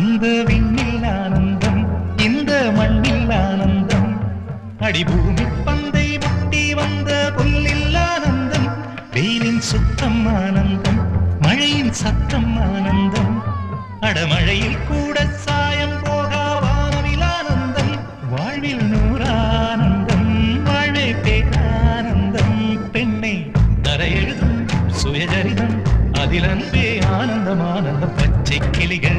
அந்த விண்ணில் ஆனந்தம் இந்த மண்ணில் ஆனந்தம் அடிபூமி பந்தை முட்டி வந்த புல்லில் ஆனந்தம் வெயிலின் சுத்தம் ஆனந்தம் மழையின் சத்தம் ஆனந்தம் அடமழையில் கூட சாயம் போகா வானவில் ஆனந்தம் வாழ்வில் நூறானந்தம் வாழ்வே பேரானந்தம் பெண்ணை தர எழுதும் சுயஜரிதம் அதில் அன்பே ஆனந்தம் ஆனந்தம் பச்சை கிளிகள்